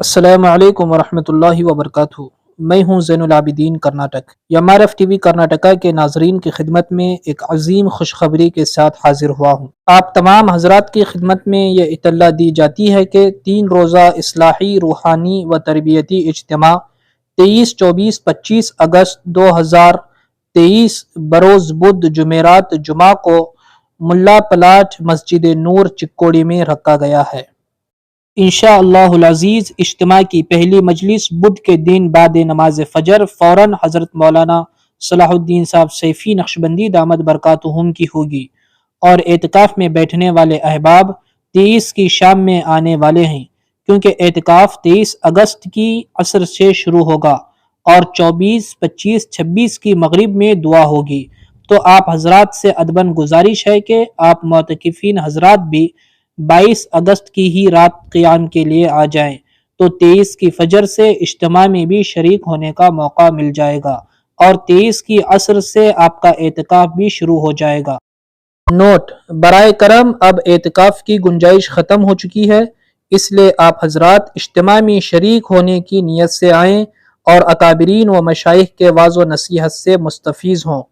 السلام علیکم ورحمۃ اللہ وبرکاتہ۔ میں ہوں Zain Ul Abideen Karnataka. MRF T V Karnataka کے ناظرین کی خدمت میں ایک عظیم خوشخبری کے ساتھ حاضر ہوا ہوں۔ آپ تمام حضرات کی خدمت میں یہ اطلاع دی جاتی ہے کہ 3 روزہ اصلاحی روحانی و تربیتی اجتماع 23، 24، 25 اگست 2023 بروز بدھ جمعرات جمعہ کو ملا پلاٹ مسجد نور چکوڑی میں رکھا گیا ہے۔ انشاءاللہ العزیز اجتماع کی پہلی مجلس بدھ کے دن بعد نماز فجر فوراً حضرت مولانا صلاح الدین صاحب سیفی نقشبندی دامت برکاتہم کی ہوگی، اور اعتکاف میں بیٹھنے والے احباب 23 کی شام میں آنے والے ہیں، کیونکہ اعتکاف 23 اگست کی عصر سے شروع ہوگا اور 24، 25، 26 کی مغرب میں دعا ہوگی۔ تو آپ حضرات سے ادباً گزارش ہے کہ آپ معتکفین حضرات بھی 22 اگست کی ہی رات قیام کے لیے آ جائیں، تو 23 کی فجر سے اجتماع میں بھی شریک ہونے کا موقع مل جائے گا، اور 23 کی عصر سے آپ کا اعتکاف بھی شروع ہو جائے گا۔ نوٹ: برائے کرم اب اعتکاف کی گنجائش ختم ہو چکی ہے، اس لیے آپ حضرات اجتماع میں شریک ہونے کی نیت سے آئیں اور اکابرین و مشائخ کے وعظ و نصیحت سے مستفیض ہوں،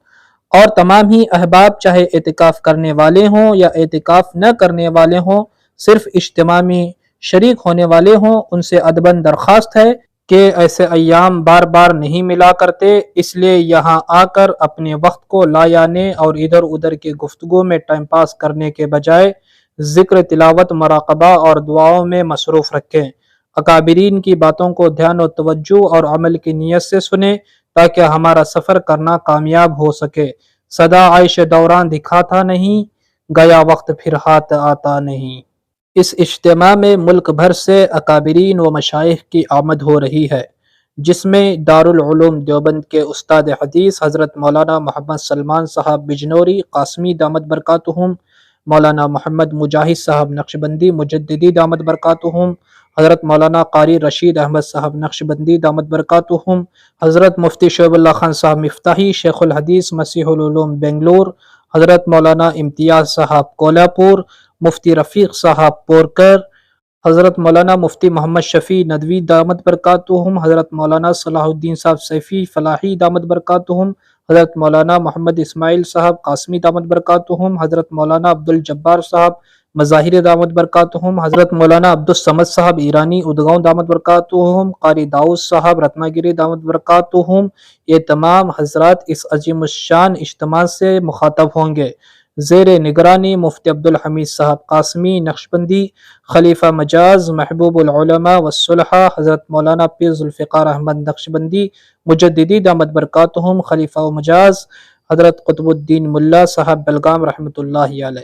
اور تمام ہی احباب چاہے اعتکاف کرنے والے ہوں یا اعتکاف نہ کرنے والے ہوں، صرف اجتماع میں شریک ہونے والے ہوں، ان سے ادباً درخواست ہے کہ ایسے ایام بار بار نہیں ملا کرتے، اس لیے یہاں آ کر اپنے وقت کو لا یانے اور ادھر ادھر کی گفتگو میں ٹائم پاس کرنے کے بجائے ذکر، تلاوت، مراقبہ اور دعاؤں میں مصروف رکھیں۔ اکابرین کی باتوں کو دھیان و توجہ اور عمل کی نیت سے سنیں تاکہ ہمارا سفر کرنا کامیاب ہو سکے۔ صدا عائش دوران دکھاتا نہیں، گیا وقت پھر ہاتھ آتا نہیں۔ اس اجتماع میں ملک بھر سے اکابرین و مشائخ کی آمد ہو رہی ہے، جس میں دارالعلوم دیوبند کے استاد حدیث حضرت مولانا محمد سلمان صاحب بجنوری قاسمی دامت برکاتہم، مولانا محمد مجاہد صاحب نقشبندی مجددی دامت برکاتہم، حضرت مولانا قاری رشید احمد صاحب نقشبندی دامت برکاتہم، حضرت مفتی شعیب اللہ خان صاحب مفتاحی شیخ الحدیث مسیح العلوم بنگلور، حضرت مولانا امتیاز صاحب کولہاپور، مفتی رفیق صاحب پورکر، حضرت مولانا مفتی محمد شفیع ندوی دامت برکاتہم، حضرت مولانا صلاح الدین صاحب سیفی فلاحی دامت برکاتہم، حضرت مولانا محمد اسماعیل صاحب قاسمی دامت برکاتہم، حضرت مولانا عبدالجبار صاحب مظاہر دامت برکاتہم، حضرت مولانا عبدالصمد صاحب ایرانی ادگاؤں دامت برکاتہم، قاری داؤد صاحب رتناگری دامت برکاتہم۔ یہ تمام حضرات اس عظیم الشان اجتماع سے مخاطب ہوں گے۔ زیر نگرانی مفتی عبدالحمید صاحب قاسمی نقشبندی، خلیفہ مجاز محبوب العلماء والصلحاء حضرت مولانا پیر ذوالفقار احمد نقشبندی مجددی دامت برکاتہم، خلیفہ و مجاز حضرت قطب الدین ملا صاحب بلگام رحمۃ اللہ علیہ۔